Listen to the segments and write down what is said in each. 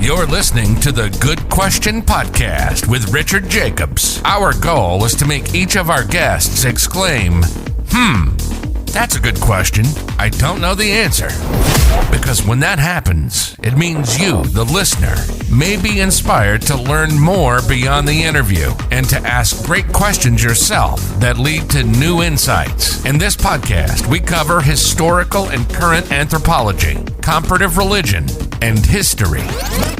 You're listening to the Good Question Podcast with Richard Jacobs. Our goal is to make each of our guests exclaim, that's a good question. I don't know the answer. Because when that happens, it means you, the listener, may be inspired to learn more beyond the interview and to ask great questions yourself that lead to new insights. In this podcast, we cover historical and current anthropology, comparative religion, and history.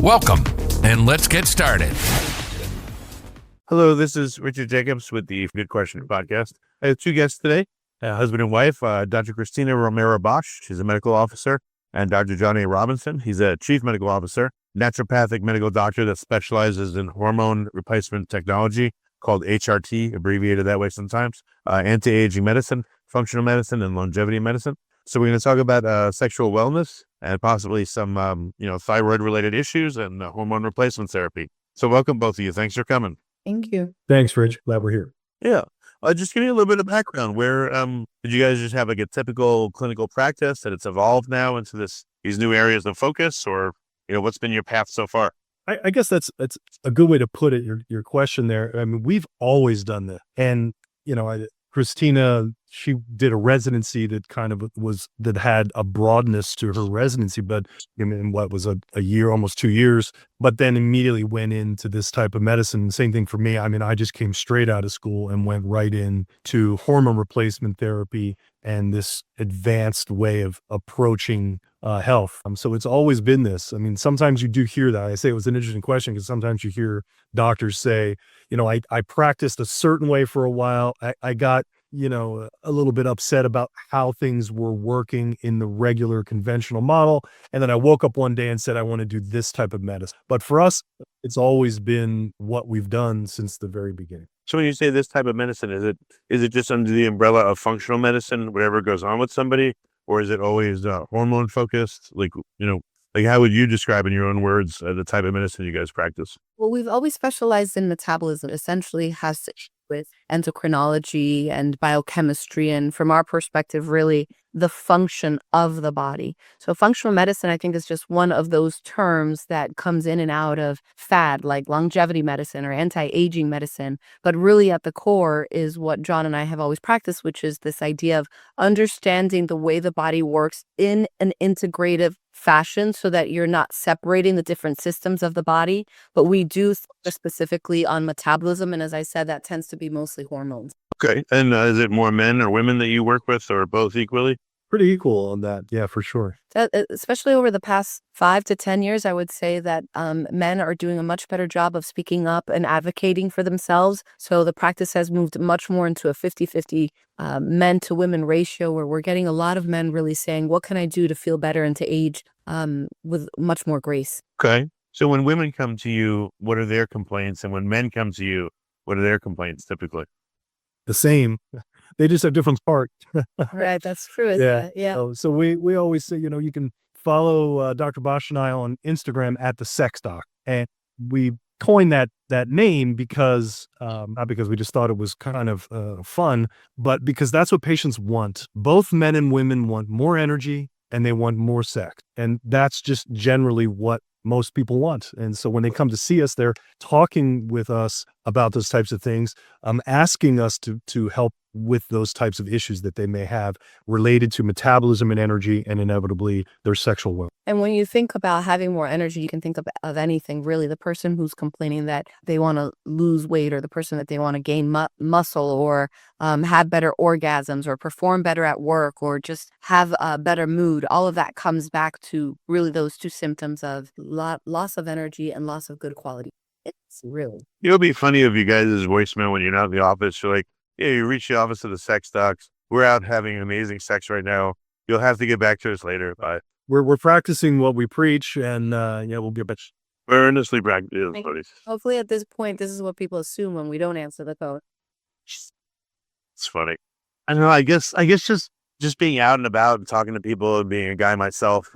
Welcome, and let's get started. Hello, this is Richard Jacobs with the Good Question Podcast. I have two guests today, husband and wife, Dr. Cristina Romero-Bosch. She's a medical officer, and Dr. John A. Robinson. He's a chief medical officer, naturopathic medical doctor that specializes in hormone replacement technology called HRT, abbreviated that way sometimes, anti-aging medicine, functional medicine, and longevity medicine. So we're going to talk about sexual wellness and possibly some, thyroid-related issues and hormone replacement therapy. So welcome, both of you. Thanks for coming. Thank you. Thanks, Rich. Glad we're here. Yeah. Just give me a little bit of background. Where did you guys just have like a typical clinical practice that it's evolved now into these new areas of focus, or what's been your path so far? I guess that's a good way to put it. Your question there. I mean, we've always done this, and Cristina, she did a residency that that had a broadness to her residency, but what was a year, almost 2 years, but then immediately went into this type of medicine. Same thing for me. I mean, I just came straight out of school and went right into hormone replacement therapy and this advanced way of approaching health. So it's always been this. I mean, sometimes you do hear that. I say it was an interesting question because sometimes you hear doctors say, I practiced a certain way for a while. I got a little bit upset about how things were working in the regular conventional model. And then I woke up one day and said, I want to do this type of medicine. But for us, it's always been what we've done since the very beginning. So when you say this type of medicine, is it just under the umbrella of functional medicine, whatever goes on with somebody, or is it always hormone focused? Like how would you describe in your own words the type of medicine you guys practice? Well, we've always specialized in metabolism. Essentially has to do with endocrinology and biochemistry, and from our perspective, really the function of the body. So functional medicine, I think, is just one of those terms that comes in and out of fad, like longevity medicine or anti-aging medicine. But really at the core is what John and I have always practiced, which is this idea of understanding the way the body works in an integrative fashion so that you're not separating the different systems of the body. But we do focus specifically on metabolism. And as I said, that tends to be mostly hormones. Okay. And is it more men or women that you work with, or both equally? Pretty equal on that. Yeah, for sure. Especially over the past 5 to 10 years, I would say that men are doing a much better job of speaking up and advocating for themselves. So the practice has moved much more into a 50-50 men to women ratio, where we're getting a lot of men really saying, what can I do to feel better and to age with much more grace? Okay. So when women come to you, what are their complaints? And when men come to you, what are their complaints typically? The same. They just have different parts. Right, that's true. Yeah. So we always say, you can follow Dr. Bosch and I on Instagram at the Sex Doc, and we coined that name because not because we just thought it was kind of fun, but because that's what patients want. Both men and women want more energy and they want more sex, and that's just generally what most people want. And so when they come to see us, they're talking with us about those types of things, asking us to help with those types of issues that they may have related to metabolism and energy, and inevitably their sexual will. And when you think about having more energy, you can think of anything, really. The person who's complaining that they want to lose weight, or the person that they want to gain muscle, or have better orgasms, or perform better at work, or just have a better mood. All of that comes back to really those two symptoms of loss of energy and loss of good quality. It's really. It'll be funny if you guys' voicemail when you're not in the office, you're like, yeah, you reach the office of the sex docs. We're out having amazing sex right now. You'll have to get back to us later. Bye. We're practicing what we preach, and we'll be a bit. We're earnestly practicing. Hopefully at this point, this is what people assume when we don't answer the phone. It's funny. I don't know. I guess just being out and about and talking to people and being a guy myself,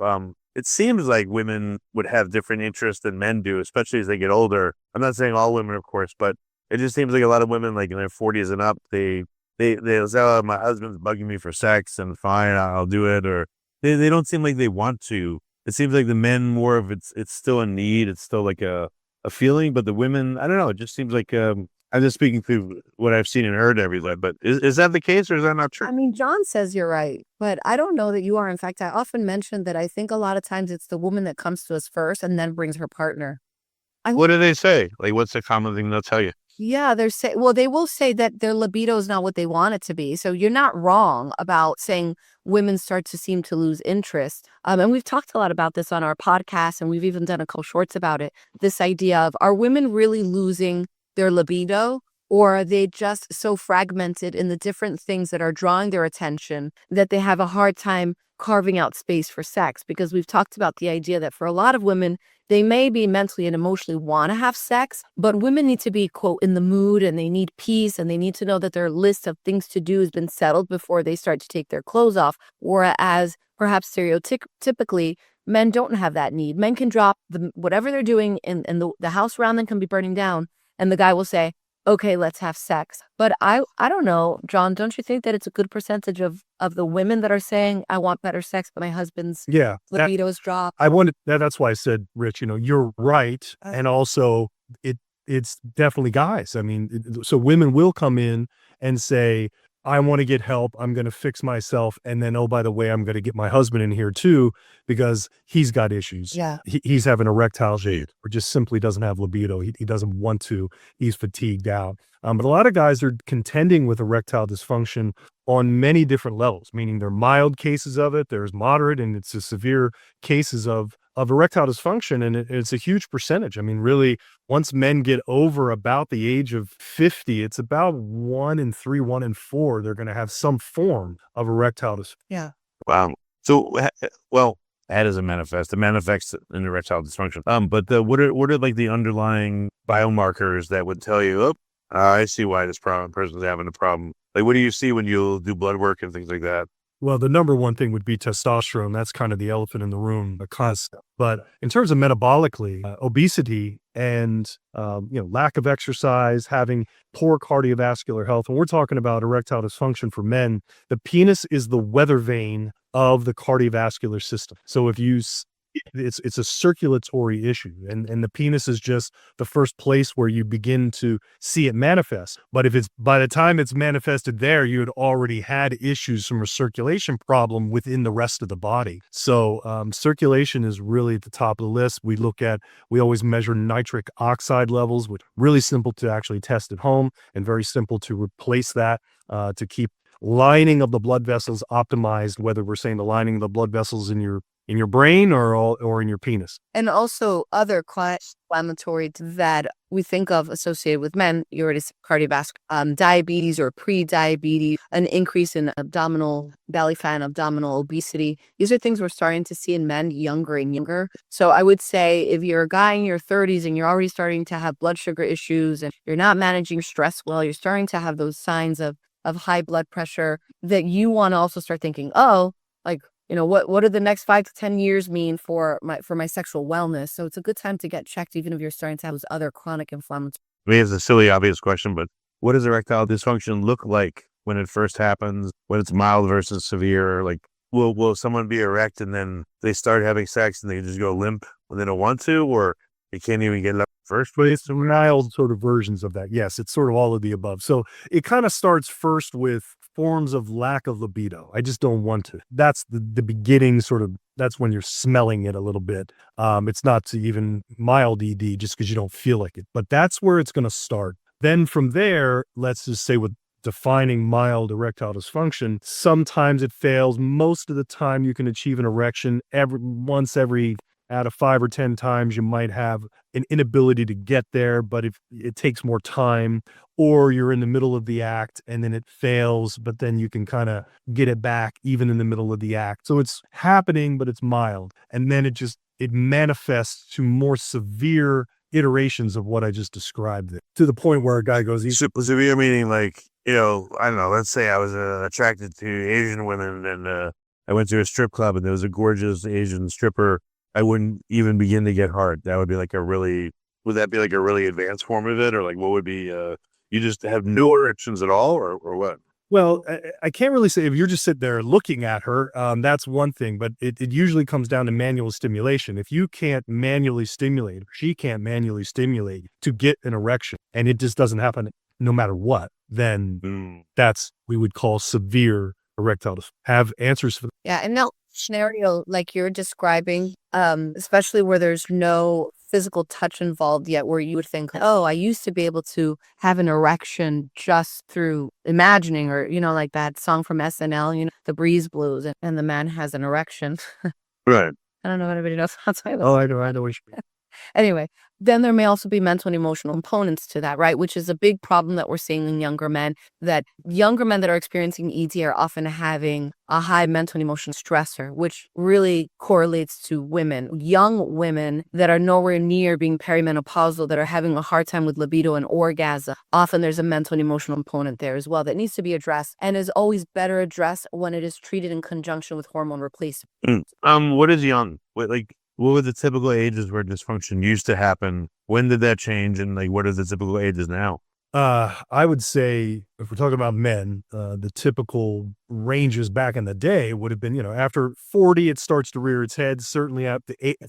it seems like women would have different interests than men do, especially as they get older. I'm not saying all women, of course, but it just seems like a lot of women, like in their 40s and up, they'll say, oh, my husband's bugging me for sex, and fine, I'll do it. Or they don't seem like they want to it seems like the men more of it's still a need. It's still like a feeling, but the women, I don't know. It just seems like, I'm just speaking through what I've seen and heard everywhere, but is that the case or is that not true? I mean, John says you're right, but I don't know that you are. In fact, I often mention that I think a lot of times it's the woman that comes to us first and then brings her partner. What do they say? Like, what's the common thing they'll tell you? Yeah, they will say that their libido is not what they want it to be. So you're not wrong about saying women start to seem to lose interest. And we've talked a lot about this on our podcast, and we've even done a couple shorts about it. This idea of, are women really losing their libido, or are they just so fragmented in the different things that are drawing their attention that they have a hard time carving out space for sex? Because we've talked about the idea that for a lot of women, they may be mentally and emotionally want to have sex, but women need to be, quote, in the mood, and they need peace, and they need to know that their list of things to do has been settled before they start to take their clothes off. Whereas perhaps stereotypically, men don't have that need. Men can drop whatever they're doing, and the house around them can be burning down, and the guy will say, okay, let's have sex. But I don't know, John, don't you think that it's a good percentage of the women that are saying, I want better sex, but my husband's libido's dropped? That's why I said, Rich, you're right. And also it's definitely guys. I mean, so women will come in and say, I want to get help. I'm going to fix myself. And then, oh, by the way, I'm going to get my husband in here too, because he's got issues. Yeah. He's having erectile dysfunction, or just simply doesn't have libido. He doesn't want to. He's fatigued out. But a lot of guys are contending with erectile dysfunction on many different levels, meaning there are mild cases of it, there's moderate, and it's a severe cases of erectile dysfunction. And it's a huge percentage. I mean, really, once men get over about the age of 50, it's about 1 in 3, 1 in 4, they're going to have some form of erectile dysfunction. Yeah. Wow. So, well, how does it manifest? It manifests in erectile dysfunction. But what are like the underlying biomarkers that would tell you, oh, I see why this person's having a problem? Like, what do you see when you do blood work and things like that? Well, the number one thing would be testosterone. That's kind of the elephant in the room, the concept. But in terms of metabolically, obesity and lack of exercise, having poor cardiovascular health, when we're talking about erectile dysfunction for men, the penis is the weather vane of the cardiovascular system. So if it's a circulatory issue, and the penis is just the first place where you begin to see it manifest. But if it's by the time it's manifested there, you had already had issues from a circulation problem within the rest of the body. So circulation is really at the top of the list. We always measure nitric oxide levels, which are really simple to actually test at home and very simple to replace that to keep lining of the blood vessels optimized, whether we're saying the lining of the blood vessels in your brain or in your penis. And also other inflammatory that we think of associated with men, you already said cardiovascular, diabetes or pre-diabetes, an increase in belly fat, abdominal obesity. These are things we're starting to see in men younger and younger. So I would say if you're a guy in your 30s and you're already starting to have blood sugar issues and you're not managing stress well, you're starting to have those signs of high blood pressure, that you want to also start thinking, what do the next 5 to 10 years mean for my sexual wellness? So it's a good time to get checked, even if you're starting to have those other chronic inflammatory. I mean, it's a silly, obvious question, but what does erectile dysfunction look like when it first happens, when it's mild versus severe? Like, will someone be erect and then they start having sex and they just go limp when they don't want to, or they can't even get it up in the first place? Mild sort of versions of that. Yes, it's sort of all of the above. So it kind of starts first with forms of lack of libido. I just don't want to. That's the beginning that's when you're smelling it a little bit. It's not to even mild ED just because you don't feel like it, but that's where it's going to start. Then from there, let's just say with defining mild erectile dysfunction, sometimes it fails. Most of the time you can achieve an erection every out of 5 or 10 times, you might have an inability to get there, but if it takes more time, or you're in the middle of the act and then it fails, but then you can kind of get it back even in the middle of the act. So it's happening, but it's mild. And then it manifests to more severe iterations of what I just described, to the point where a guy goes, severe meaning like, I don't know, let's say I was attracted to Asian women and I went to a strip club and there was a gorgeous Asian stripper. I wouldn't even begin to get hard. That would be like would that be like a really advanced form of it? Or like what would be, you just have no erections at all or what? Well, I can't really say if you're just sitting there looking at her, that's one thing, but it usually comes down to manual stimulation. If you can't manually stimulate, she can't manually stimulate to get an erection, and it just doesn't happen no matter what, then that's we would call severe erectile dysfunction. Have answers for Yeah, and now scenario like you're describing, especially where there's no physical touch involved yet, where you would think, oh, I used to be able to have an erection just through imagining, or like that song from SNL, The Breeze Blues, and the man has an erection. Right. I don't know if anybody knows how to say that. Oh, I know what you mean. Anyway, then there may also be mental and emotional components to that, right? Which is a big problem that we're seeing in younger men, that younger men that are experiencing ED are often having a high mental and emotional stressor, which really correlates to women, young women that are nowhere near being perimenopausal, that are having a hard time with libido and orgasm. Often there's a mental and emotional component there as well that needs to be addressed, and is always better addressed when it is treated in conjunction with hormone replacement. What is young? What were the typical ages where dysfunction used to happen? When did that change? And what are the typical ages now? I would say if we're talking about men, the typical ranges back in the day would have been, after 40, it starts to rear its head. Certainly at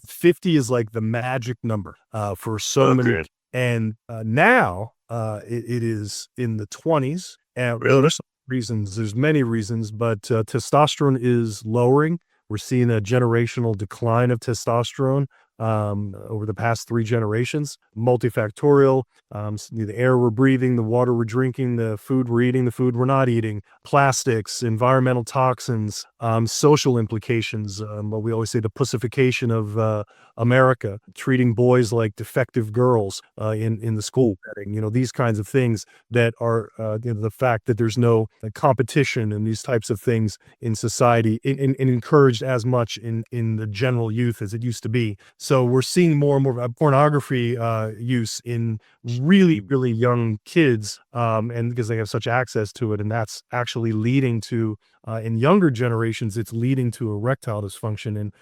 50 is like the magic number for so many. And now it is in the 20s. And there's many reasons, but testosterone is lowering. We're seeing a generational decline of testosterone over the past 3 generations, multifactorial, the air we're breathing, the water we're drinking, the food we're eating, the food we're not eating, plastics, environmental toxins, social implications, what we always say, the pussification of America, treating boys like defective girls in the school setting, these kinds of things that are the fact that there's no competition and these types of things in society and encouraged as much in the general youth as it used to be. So we're seeing more and more pornography use in really, really young kids, and because they have such access to it, and that's actually leading to, in younger generations, it's leading to erectile dysfunction. In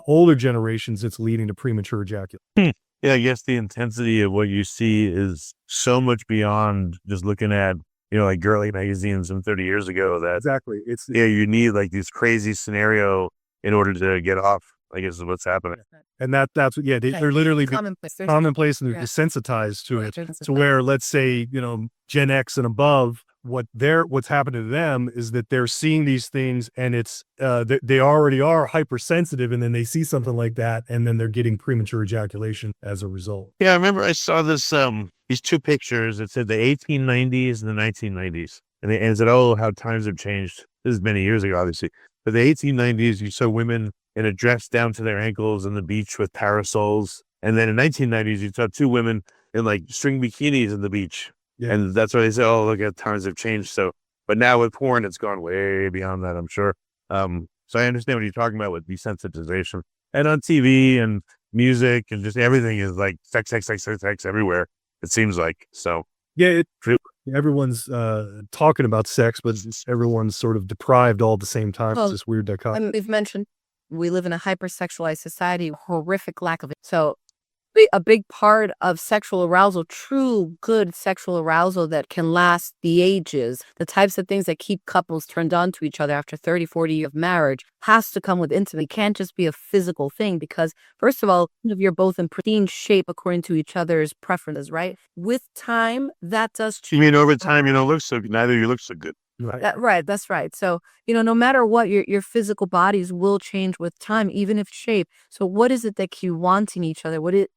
older generations, it's leading to premature ejaculation. Yeah, I guess the intensity of what you see is so much beyond just looking at, like girly magazines from 30 years ago. That Exactly. you need this crazy scenario in order to get off. I guess is what's happening. And that's what, they're literally commonplace and they're desensitized to it, to where, let's say, Gen X and above, what's happened to them is that they're seeing these things, and it's they already are hypersensitive, and then they see something like that, and then they're getting premature ejaculation as a result. Yeah, I remember I saw this these 2 pictures. It said the 1890s and the 1990s, and it said, oh, how times have changed. This is many years ago, obviously, but the 1890s, you saw women in a dress down to their ankles on the beach with parasols. And then in 1990s, you saw 2 women in string bikinis on the beach. Yeah. And that's why they say, oh, look at times have changed. So, but now with porn, it's gone way beyond that, I'm sure. So I understand what you're talking about with desensitization. And on TV and music and just everything is sex everywhere, it seems like. So yeah, everyone's talking about sex, but everyone's sort of deprived all at the same time. It's this weird dichotomy. We've mentioned we live in a hypersexualized society, horrific lack of it. So a big part of sexual arousal, true good sexual arousal that can last the ages, the types of things that keep couples turned on to each other after 30, 40 years of marriage, has to come with intimacy. It can't just be a physical thing, because first of all, if you're both in pristine shape according to each other's preferences, right? With time, that does change. You mean over time, look so good. Neither of you look so good. Right. That's right. So, no matter what, your physical bodies will change with time, even if shape. So what is it that keep wanting each other? What is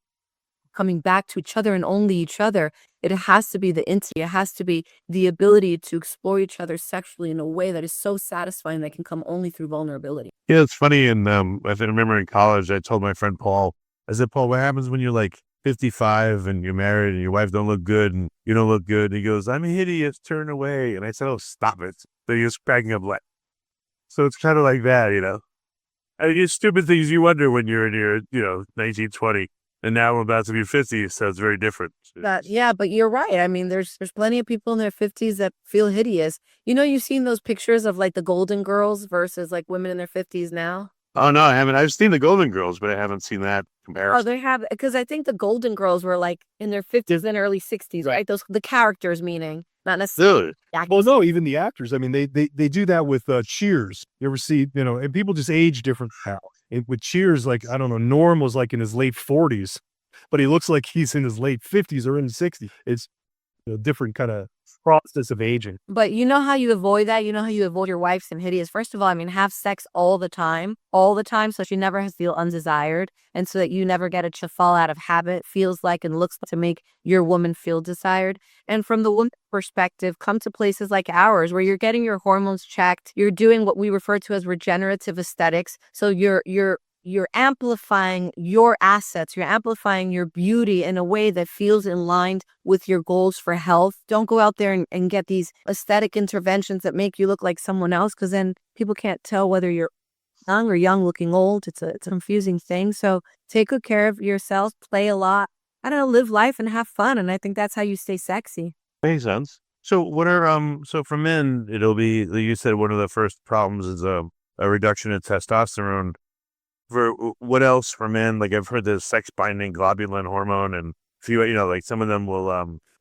coming back to each other and only each other? It has to be the intimacy. It has to be the ability to explore each other sexually in a way that is so satisfying that can come only through vulnerability. Yeah, it's funny. And I remember in college, I told my friend Paul, I said, Paul, what happens when you're 55 and you're married and your wife don't look good and you don't look good? And he goes, I'm hideous, turn away. And I said, oh, stop it. So he was cracking up. So it's kind of like that, I mean, it's stupid things you wonder when you're in your, 19, 20. And now I'm about to be 50, so it's very different. Yeah, but you're right. I mean, there's plenty of people in their 50s that feel hideous. You've seen those pictures of the Golden Girls versus women in their 50s now? Oh, no, I haven't. I've seen the Golden Girls, but I haven't seen that comparison. Oh, they have, because I think the Golden Girls were in their 50s and early 60s, right? The characters, meaning Not necessarily. Dude, Well, no, even the actors. I mean, they do that with Cheers. You ever see, and people just age different now. With Cheers, like, I don't know, Norm was like in his late 40s, but he looks like he's in his late 50s or in his 60s. It's a different kind of process of aging. But you know how you avoid that? You know how you avoid your wife some hideous? First of all, I mean, have sex all the time, so she never has to feel undesired, and so that you never get it to fall out of habit, feels like and looks to make your woman feel desired. And from the woman's perspective, come to places like ours where you're getting your hormones checked, you're doing what we refer to as regenerative aesthetics. So you're amplifying your assets, you're amplifying your beauty in a way that feels in line with your goals for health. Don't go out there and get these aesthetic interventions that make you look like someone else, because then people can't tell whether you're young or young looking old. It's a confusing thing. So take good care of yourself, play a lot, I don't know, live life and have fun. And I think that's how you stay sexy. makes sense. So what are so for men, it'll be, you said one of the first problems is a reduction in testosterone. For what else for men? Like I've heard the sex binding globulin hormone, and a few, like some of them will,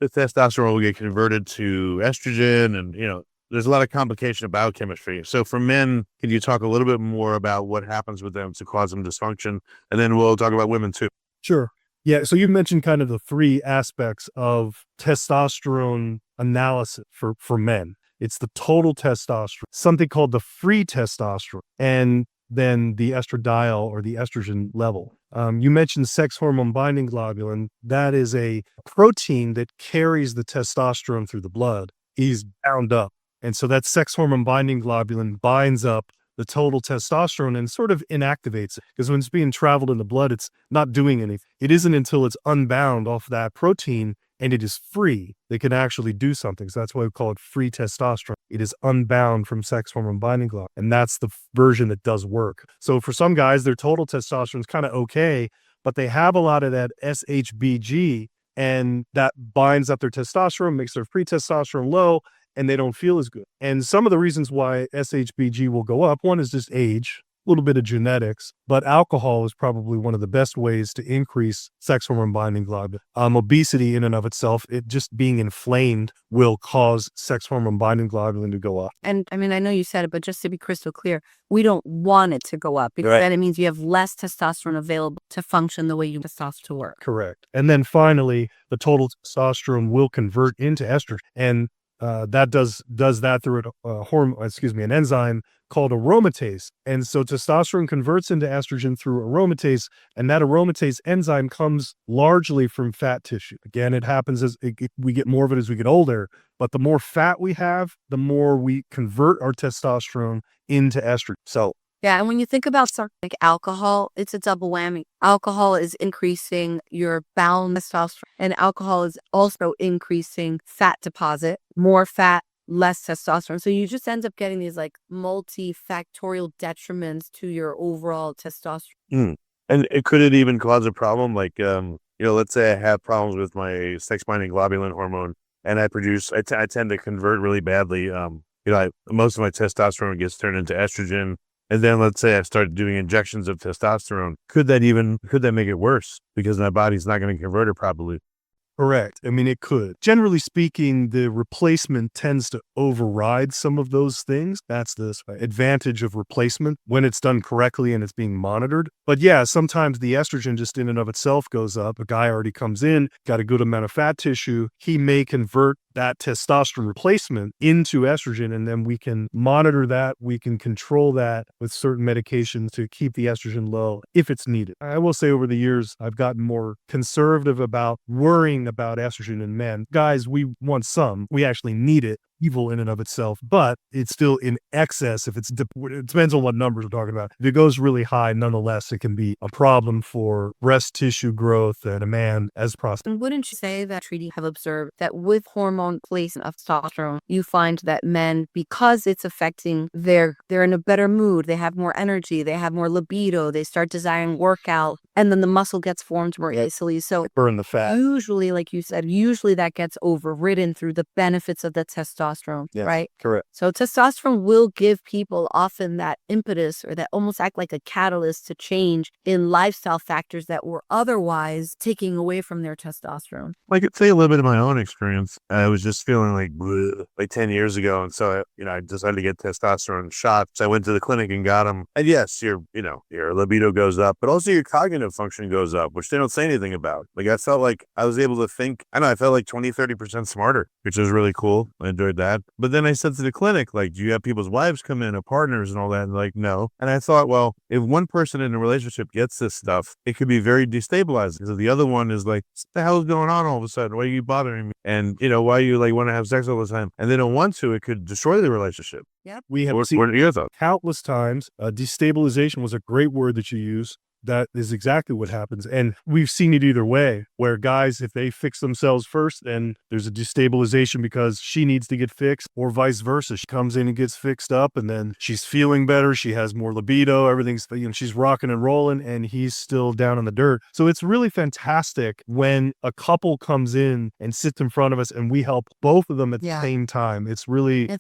the testosterone will get converted to estrogen, and there's a lot of complication of biochemistry. So for men, can you talk a little bit more about what happens with them to cause them dysfunction? And then we'll talk about women too. Sure. Yeah. So you've mentioned kind of the three aspects of testosterone analysis for men. It's the total testosterone, something called the free testosterone, and then the estradiol or the estrogen level. You mentioned sex hormone binding globulin. That is a protein that carries the testosterone through the blood. Is bound up. And so that sex hormone binding globulin binds up the total testosterone and sort of inactivates it. Because when it's being traveled in the blood, it's not doing anything. It isn't until it's unbound off that protein and it is free that can actually do something. So that's why we call it free testosterone. It is unbound from sex hormone binding globulin. And that's the version that does work. So for some guys, their total testosterone is kind of okay, but they have a lot of that SHBG, and that binds up their testosterone, makes their free testosterone low, and they don't feel as good. And some of the reasons why SHBG will go up, one is just age, a little bit of genetics, but alcohol is probably one of the best ways to increase sex hormone binding globulin. Obesity in and of itself, it just being inflamed will cause sex hormone binding globulin to go up. And I mean, I know you said it, but just to be crystal clear, we don't want it to go up, because Right. then it means you have less testosterone available to function the way you want testosterone to work. Correct. And then finally, the total testosterone will convert into estrogen. And that does that through an enzyme called aromatase. And so testosterone converts into estrogen through aromatase, and that aromatase enzyme comes largely from fat tissue. Again, it happens as we get more of it as we get older, but the more fat we have, the more we convert our testosterone into estrogen. So Yeah, and when you think about something like alcohol, it's a double whammy. Alcohol is increasing your bound testosterone, and alcohol is also increasing fat deposit. More fat, less testosterone. So you just end up getting these like multifactorial detriments to your overall testosterone. And could it even cause a problem? Like, let's say I have problems with my sex binding globulin hormone, and I tend to convert really badly. Most of my testosterone gets turned into estrogen. And then let's say I start doing injections of testosterone. Could that make it worse because my body's not going to convert it properly? correct. I mean, it could. Generally speaking, the replacement tends to override some of those things. That's the advantage of replacement when it's done correctly and it's being monitored. But yeah, sometimes the estrogen just in and of itself goes up. A guy already comes in, got a good amount of fat tissue. He may convert that testosterone replacement into estrogen, and then we can monitor that. We can control that with certain medications to keep the estrogen low if it's needed. I will say over the years, I've gotten more conservative about worrying about estrogen in men. Guys, we want some. We actually need it, evil in and of itself, but it's still in excess. If it depends on what numbers we're talking about. If it goes really high, nonetheless, it can be a problem for breast tissue growth and a man as prostate. And wouldn't you say that treaties have observed that with hormone replacement of testosterone, you find that men, because it's affecting they're in a better mood, they have more energy, they have more libido, they start desiring workout, and then the muscle gets formed more easily. So Burn the fat. usually, like you said, that gets overridden through the benefits of the testosterone. testosterone, Yes, right? correct. So testosterone will give people often that impetus or that almost act like a catalyst to change in lifestyle factors that were otherwise taking away from their testosterone. I could say a little bit of my own experience. I was just feeling like, bleh, like 10 years ago. And so, I decided to get testosterone shots. I went to the clinic and got them. And yes, your libido goes up, but also your cognitive function goes up, which they don't say anything about. Like I felt like I was able to think, I felt like 20-30% smarter, which was really cool. I enjoyed that. But then I said to the clinic, like, do you have people's wives come in or partners and all that? And like, no. And I thought, well, if one person in a relationship gets this stuff, it could be very destabilizing. So the other one is like, what the hell is going on all of a sudden? Why are you bothering me? And, why you like want to have sex all the time? And they don't want to, it could destroy the relationship. Yep. We have What seen are your thoughts? countless times. Destabilization was a great word that you use. That is exactly what happens. And we've seen it either way, where guys, if they fix themselves first, then there's a destabilization because she needs to get fixed, or vice versa. She comes in and gets fixed up, and then she's feeling better. She has more libido. Everything's, she's rocking and rolling, and he's still down in the dirt. So it's really fantastic when a couple comes in and sits in front of us and we help both of them at the same time. It's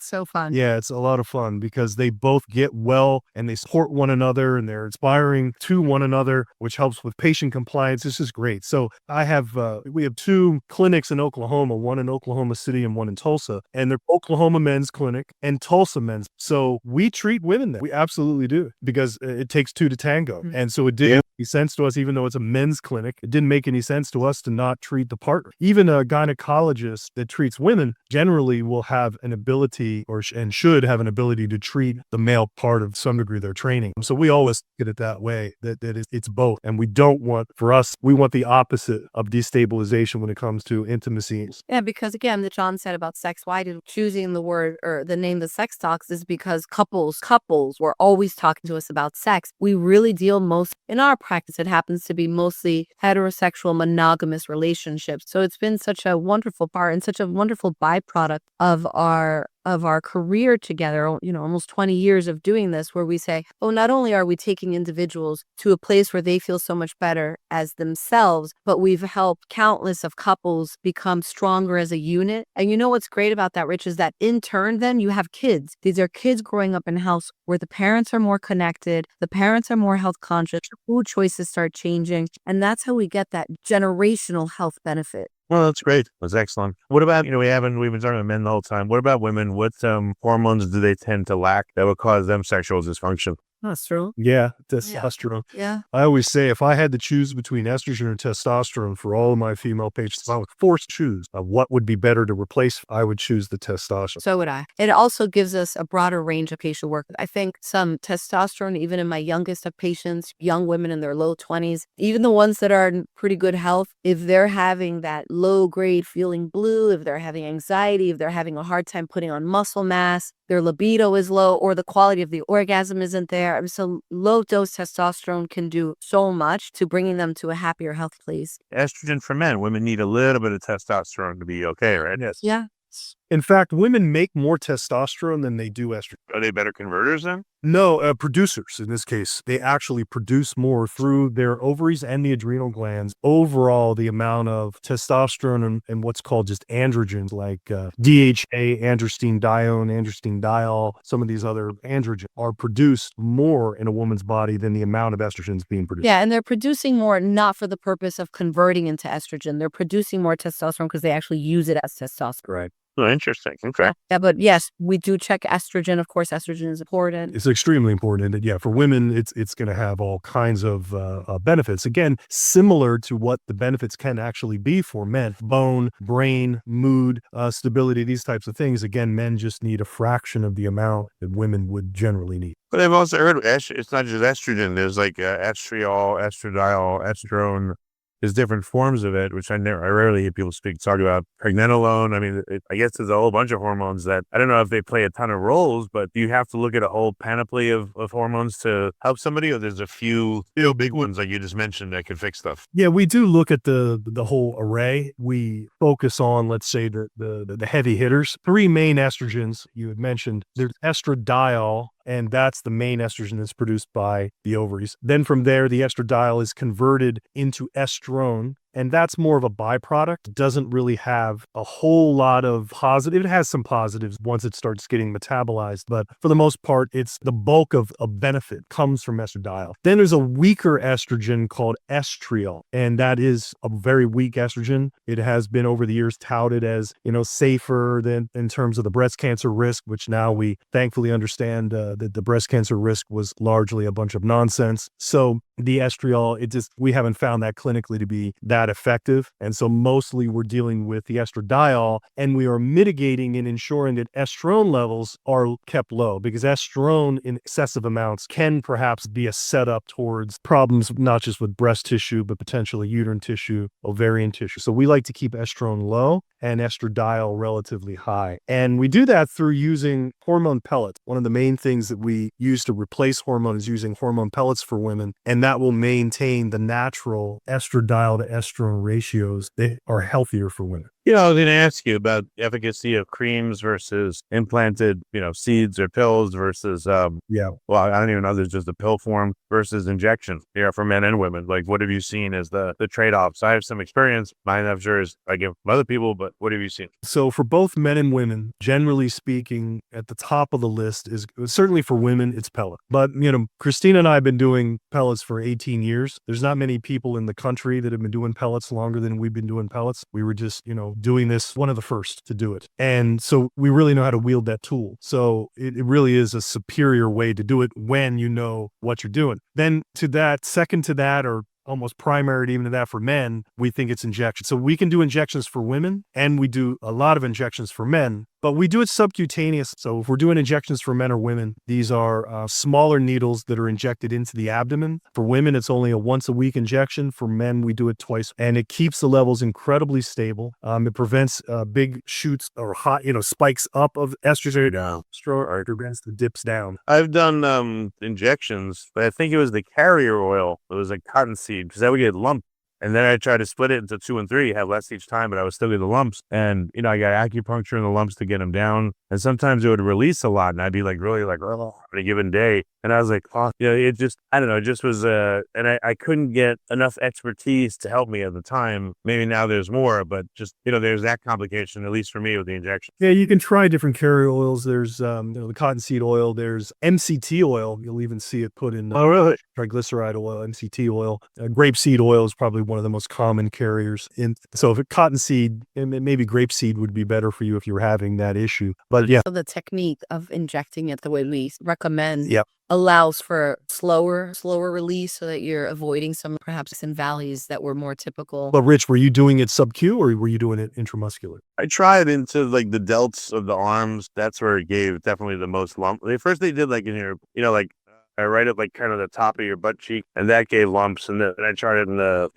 so fun. Yeah, it's a lot of fun because they both get well and they support one another and they're inspiring to one another, which helps with patient compliance. This is great. So we have 2 clinics in Oklahoma, one in Oklahoma City and one in Tulsa, and they're Oklahoma men's clinic and Tulsa men's. So we treat women there. We absolutely do, because it takes 2 to tango. Mm-hmm. And so it didn't make sense to us, even though it's a men's clinic, it didn't make any sense to us to not treat the partner. Even a gynecologist that treats women generally will have an ability and should have an ability to treat the male part of some degree of their training. So we always get it that way, that it's both. And we don't want, for us, we want the opposite of destabilization when it comes to intimacy. Yeah, because again, that John said about sex, why did choosing the word or the name the sex talks is because couples were always talking to us about sex. We really deal most in our practice. It happens to be mostly heterosexual monogamous relationships. So it's been such a wonderful part and such a wonderful byproduct of our career together, almost 20 years of doing this, where we say, oh, not only are we taking individuals to a place where they feel so much better as themselves, but we've helped countless of couples become stronger as a unit. And what's great about that, Rich, is that in turn, then you have kids. These are kids growing up in a house where the parents are more connected, the parents are more health conscious, food choices start changing. And that's how we get that generational health benefit. Well, that's great. That's excellent. What about, we've been talking about men the whole time. What about women? What hormones do they tend to lack that would cause them sexual dysfunction? That's true. Yeah, testosterone. Yeah. I always say if I had to choose between estrogen and testosterone for all of my female patients, if I was forced to choose what would be better to replace, I would choose the testosterone. So would I. It also gives us a broader range of patient work. I think some testosterone, even in my youngest of patients, young women in their low 20s, even the ones that are in pretty good health, if they're having that low grade feeling blue, if they're having anxiety, if they're having a hard time putting on muscle mass, their libido is low, or the quality of the orgasm isn't there. So low dose testosterone can do so much to bringing them to a happier health place. Estrogen for men. Women need a little bit of testosterone to be okay, right? Yes. Yeah. In fact, women make more testosterone than they do estrogen. Are they better converters then? No, producers in this case. They actually produce more through their ovaries and the adrenal glands. Overall, the amount of testosterone and what's called just androgens like DHA, androstenedione, androstenediol, some of these other androgens are produced more in a woman's body than the amount of estrogens being produced. Yeah, and they're producing more not for the purpose of converting into estrogen. They're producing more testosterone because they actually use it as testosterone. Right. Oh, interesting. Okay. Yeah, but yes, we do check estrogen. Of course, estrogen is important. It's extremely important. And yeah, for women, it's going to have all kinds of benefits. Again, similar to what the benefits can actually be for men. Bone, brain, mood, stability, these types of things. Again, men just need a fraction of the amount that women would generally need. But I've also heard it's not just estrogen. There's like estriol, estradiol, estrone. There's different forms of it, which I rarely hear people talk about. Pregnenolone. I mean, I guess there's a whole bunch of hormones that I don't know if they play a ton of roles, but you have to look at a whole panoply of hormones to help somebody, or there's a few big ones like you just mentioned that could fix stuff. Yeah, we do look at the whole array. We focus on, let's say, the heavy hitters. 3 main estrogens you had mentioned. There's estradiol, and that's the main estrogen that's produced by the ovaries. Then from there, the estradiol is converted into estrone, And that's more of a byproduct. It doesn't really have a whole lot of positive. It has some positives once it starts getting metabolized, but for the most part, it's the bulk of benefit comes from estradiol. Then there's a weaker estrogen called estriol, and that is a very weak estrogen. It has been over the years touted as, safer than in terms of the breast cancer risk, which now we thankfully understand that the breast cancer risk was largely a bunch of nonsense. So the estriol, we haven't found that clinically to be that effective. And so mostly we're dealing with the estradiol, and we are mitigating and ensuring that estrone levels are kept low, because estrone in excessive amounts can perhaps be a setup towards problems, not just with breast tissue, but potentially uterine tissue, ovarian tissue. So we like to keep estrone low and estradiol relatively high. And we do that through using hormone pellets. One of the main things that we use to replace hormone is using hormone pellets for women, and that will maintain the natural estradiol to estrone ratios. They are healthier for women. I was going to ask you about the efficacy of creams versus implanted, seeds or pills versus, well, I don't even know, there's just a pill form versus injections, for men and women. Like, what have you seen as the trade-offs? I have some experience. Mine, I'm sure, is I give from other people, but what have you seen? So for both men and women, generally speaking, at the top of the list is certainly for women, it's pellet. But, Cristina and I have been doing pellets for 18 years. There's not many people in the country that have been doing pellets longer than we've been doing pellets. We were just, doing this, one of the first to do it. And so we really know how to wield that tool. So it really is a superior way to do it when you know what you're doing. Then second to that, or almost primary to even to that for men, we think it's injections. So we can do injections for women, and we do a lot of injections for men, but we do it subcutaneous. So if we're doing injections for men or women, these are smaller needles that are injected into the abdomen. For women, it's only a once a week injection. For men, we do it twice, and it keeps the levels incredibly stable. It prevents big shoots or hot, spikes up of estrogen, or prevents the dips down. I've done injections, but I think it was the carrier oil. It was like cottonseed, because I would get lumps. And then I tried to split it into 2 and 3, have less each time, but I was still getting the lumps. And, I got acupuncture in the lumps to get them down. And sometimes it would release a lot, and I'd be really on a given day. And I was like, it just, I don't know, it just was, and I couldn't get enough expertise to help me at the time. Maybe now there's more, but just, there's that complication, at least for me with the injection. Yeah, you can try different carrier oils. There's, the cottonseed oil. There's MCT oil. You'll even see it put in triglyceride oil, MCT oil. Grapeseed oil is probably one of the most common carriers. So if cottonseed, maybe grapeseed would be better for you if you're having that issue. But yeah. So the technique of injecting it the way we recommend Yep. allows for slower release, so that you're avoiding some perhaps in valleys that were more typical. But Rich, were you doing it sub-Q or were you doing it intramuscular? I tried into like the delts of the arms. That's where it gave definitely the most lump. First they did like in your, right at like kind of the top of your butt cheek, and that gave lumps. And then I tried it in the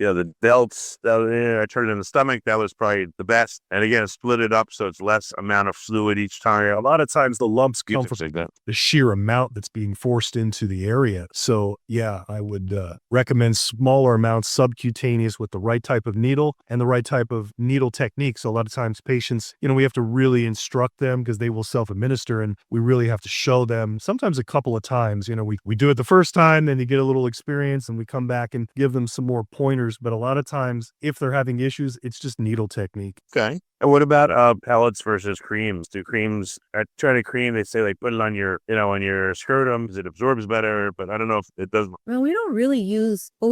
delts. I tried it in the stomach. That was probably the best. And again, split it up so it's less amount of fluid each time. A lot of times the lumps come from the sheer amount that's being forced into the area. So yeah, I would recommend smaller amounts subcutaneous with the right type of needle and the right type of needle technique. So a lot of times patients, we have to really instruct them because they will self-administer, and we really have to show them sometimes a couple of times. We do it the first time, then you get a little experience, and we come back and give them some more pointers. But a lot of times, if they're having issues, it's just needle technique. Okay. And what about pellets versus creams? Do creams, I tried a cream, they say like put it on your, on your scrotum because it absorbs better, but I don't know if it does. Well, we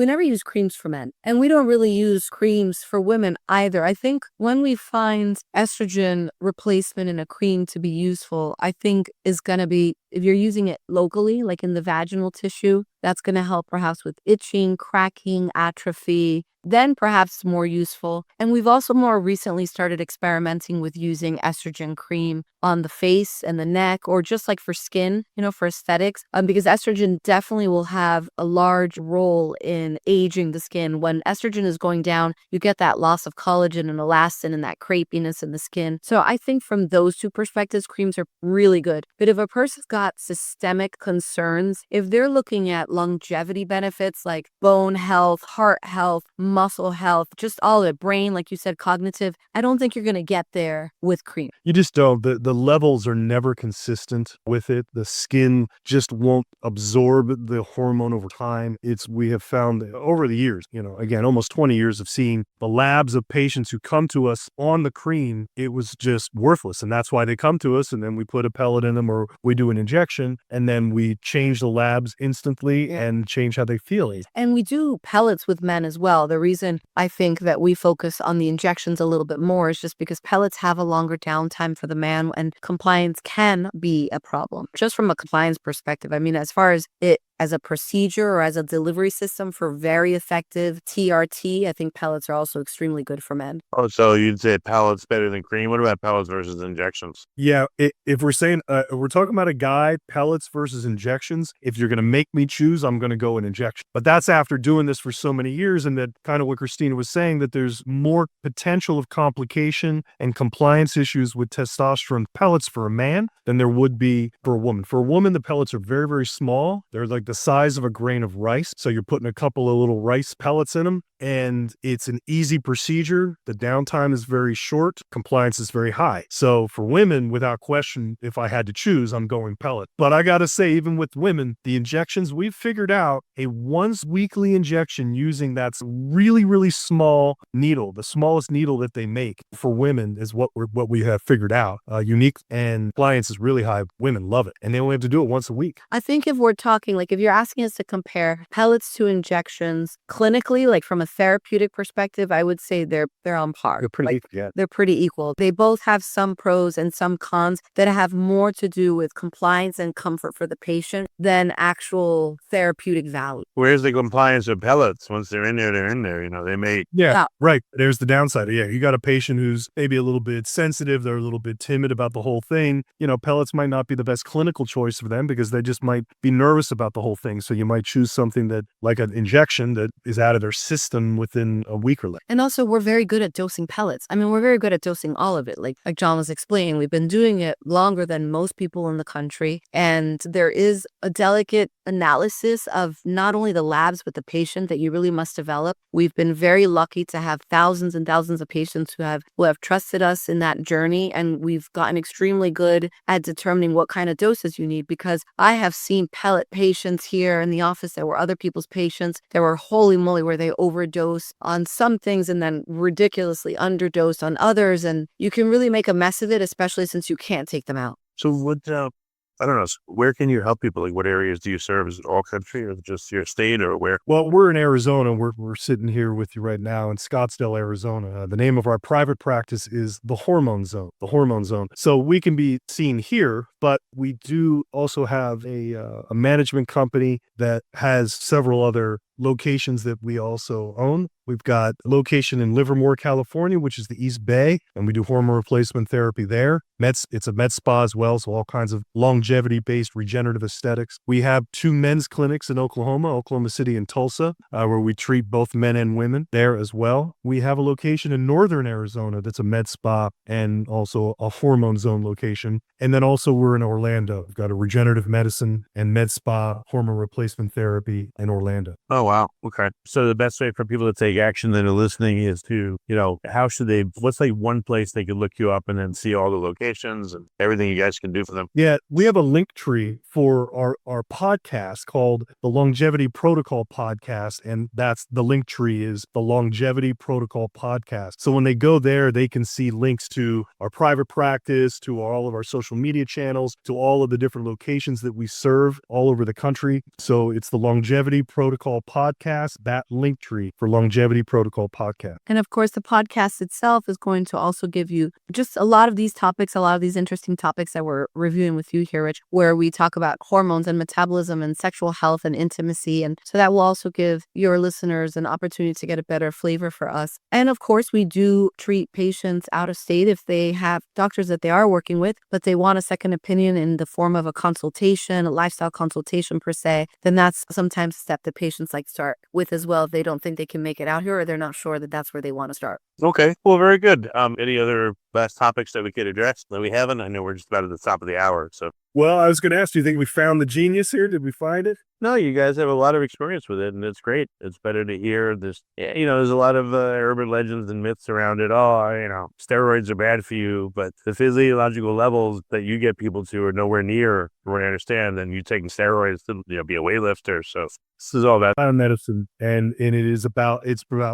never use creams for men, and we don't really use creams for women either. I think when we find estrogen replacement in a cream to be useful, I think is going to be, if you're using it locally, like in the vaginal tissue, that's going to help perhaps with itching, cracking, atrophy, then perhaps more useful. And we've also more recently started experimenting with using estrogen cream on the face and the neck, or just like for skin, for aesthetics, because estrogen definitely will have a large role in aging the skin. When estrogen is going down, you get that loss of collagen and elastin and that crepiness in the skin. So I think from those two perspectives, creams are really good. But if a person's got systemic concerns, if they're looking at at longevity benefits like bone health, heart health, muscle health, just all of it, brain, like you said, cognitive, I don't think you're going to get there with cream. You just don't. The levels are never consistent with it. The skin just won't absorb the hormone over time. We have found over the years, again, almost 20 years of seeing the labs of patients who come to us on the cream, it was just worthless. And that's why they come to us, and then we put a pellet in them or we do an injection, and then we change the labs instantly and change how they feel. And we do pellets with men as well. The reason I think that we focus on the injections a little bit more is just because pellets have a longer downtime for the man, and compliance can be a problem. Just from a compliance perspective, I mean, as far as it as a procedure or as a delivery system for very effective TRT, I think pellets are also extremely good for men. Oh, so you'd say pellets better than cream? What about pellets versus injections? Yeah, if we're saying, we're talking about a guy, pellets versus injections, if you're going to make me choose, I'm going to go an injection. But that's after doing this for so many years, and that kind of what Cristina was saying, that there's more potential of complication and compliance issues with testosterone pellets for a man than there would be for a woman. For a woman, the pellets are very, very small. They're like the size of a grain of rice. So you're putting a couple of little rice pellets in them, and it's an easy procedure. The downtime is very short. Compliance is very high. So for women, without question, if I had to choose, I'm going pellet. But I got to say, even with women, the injections, we've figured out a once weekly injection using that's really, really small needle. The smallest needle that they make for women is what we have figured out. Unique, and compliance is really high. Women love it. And they only have to do it once a week. I think if we're talking, like if you're asking us to compare pellets to injections clinically, like from a therapeutic perspective, I would say they're on par. They're pretty equal, yeah. They're pretty equal. They both have some pros and some cons that have more to do with compliance and comfort for the patient than actual therapeutic value. Where's the compliance of pellets? Once they're in there, they're in there. They may. Yeah, right. There's the downside. Yeah, you got a patient who's maybe a little bit sensitive. They're a little bit timid about the whole thing. Pellets might not be the best clinical choice for them because they just might be nervous about the whole thing. So you might choose something that, like an injection, that is out of their system within a week or less. And also, we're very good at dosing pellets. I mean, we're very good at dosing all of it. Like John was explaining, we've been doing it longer than most people in the country. And there is a delicate analysis of not only the labs, but the patient that you really must develop. We've been very lucky to have thousands and thousands of patients who have trusted us in that journey. And we've gotten extremely good at determining what kind of doses you need, because I have seen pellet patients here in the office that were other people's patients that were, holy moly, where they overdose on some things and then ridiculously underdosed on others. And you can really make a mess of it, especially since you can't take them out. So what, I don't know, where can you help people? Like, what areas do you serve? Is it all country or just your state, or where? Well, we're in Arizona. We're sitting here with you right now in Scottsdale, Arizona. The name of our private practice is the Hormone Zone, So we can be seen here, but we do also have a management company that has several other locations that we also own. We've got a location in Livermore, California, which is the East Bay, and we do hormone replacement therapy there. It's a med spa as well, so all kinds of longevity-based regenerative aesthetics. We have 2 men's clinics in Oklahoma City and Tulsa, where we treat both men and women there as well. We have a location in northern Arizona that's a med spa and also a Hormone Zone location. And then also we're in Orlando. We've got a regenerative medicine and med spa hormone replacement therapy in Orlando. Oh, wow. Okay. So the best way for people to take action that are listening is to, what's like one place they could look you up and then see all the locations and everything you guys can do for them? Yeah, we have a link tree for our podcast called the Longevity Protocol Podcast. And that's the link tree is the Longevity Protocol Podcast. So when they go there, they can see links to our private practice, to all of our social media channels, to all of the different locations that we serve all over the country. So it's the Longevity Protocol Podcast, that link tree for Longevity Protocol Podcast. And of course, the podcast itself is going to also give you just a lot of these topics, a lot of these interesting topics that we're reviewing with you here, Rich, where we talk about hormones and metabolism and sexual health and intimacy. And so that will also give your listeners an opportunity to get a better flavor for us. And of course, we do treat patients out of state if they have doctors that they are working with, but they want a second opinion in the form of a consultation, a lifestyle consultation per se, then that's sometimes a step that patients like start with as well if they don't think they can make it out here or they're not sure that that's where they want to start. Okay. Well, very good. Any other last topics that we could address that we haven't? I know we're just about at the top of the hour. So. Well, I was going to ask, do you think we found the genius here? Did we find it? No, you guys have a lot of experience with it, and it's great. It's better to hear this. There's a lot of urban legends and myths around it. Oh, steroids are bad for you, but the physiological levels that you get people to are nowhere near what I understand. And you taking steroids to be a weightlifter. So this is all that Biomedicine, and it's about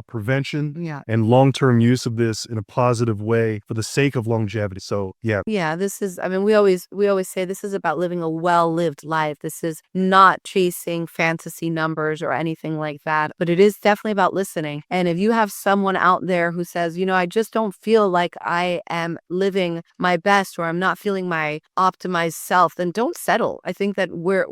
prevention Yeah. and long-term use of this in a positive way for the sake of longevity. So yeah, Yeah, we always say this is about living a well-lived life. This is not chasing fantasy numbers or anything like that, but it is definitely about listening. And if you have someone out there who says, I just don't feel like I am living my best, or I'm not feeling my optimized self, then don't settle. I think that we're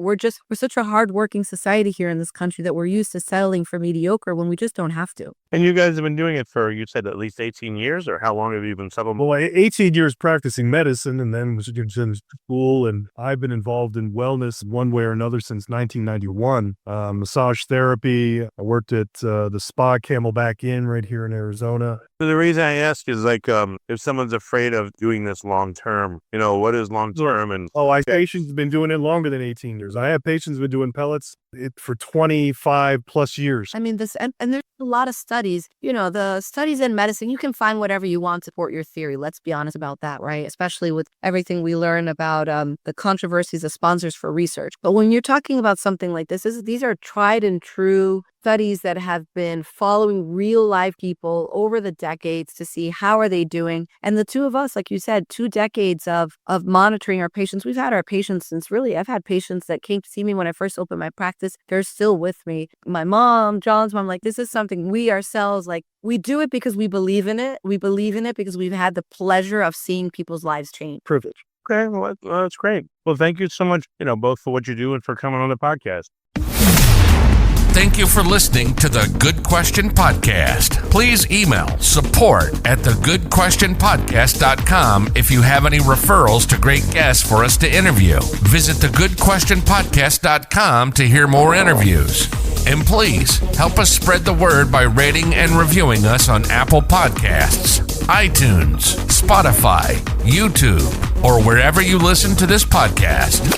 such a hardworking society here in this country that we're used to settling for mediocre when we just don't have to. And you guys have been doing it for, you said, at least 18 years, or how long have you been supplementing? well, 18 years practicing medicine, and then was in school, and I've been involved in wellness one way or another since 1991. Massage therapy. I worked at the spa Camelback Inn right here in Arizona. So the reason I ask is if someone's afraid of doing this long term, what is long term? And Patients have been doing it longer than 18 years. I have patients who have been doing pellets for 25 plus years. I mean, and there's a lot of studies, the studies in medicine, you can find whatever you want to support your theory. Let's be honest about that, right? Especially with everything we learn about the controversies of sponsors for research. But when you're talking about something like this, these are tried and true studies that have been following real life people over the decades to see how are they doing. And the two of us, like you said, 2 decades of monitoring our patients. We've had our patients since I've had patients that came to see me when I first opened my practice. They're still with me. My mom, John's mom, this is something we ourselves, we do it because we believe in it. We believe in it because we've had the pleasure of seeing people's lives change. Privilege. okay, well, that's great. Well, thank you so much, both for what you do and for coming on the podcast. Thank you for listening to the Good Question Podcast. Please email support@thegoodquestionpodcast.com if you have any referrals to great guests for us to interview. Visit thegoodquestionpodcast.com to hear more interviews. And please help us spread the word by rating and reviewing us on Apple Podcasts, iTunes, Spotify, YouTube, or wherever you listen to this podcast.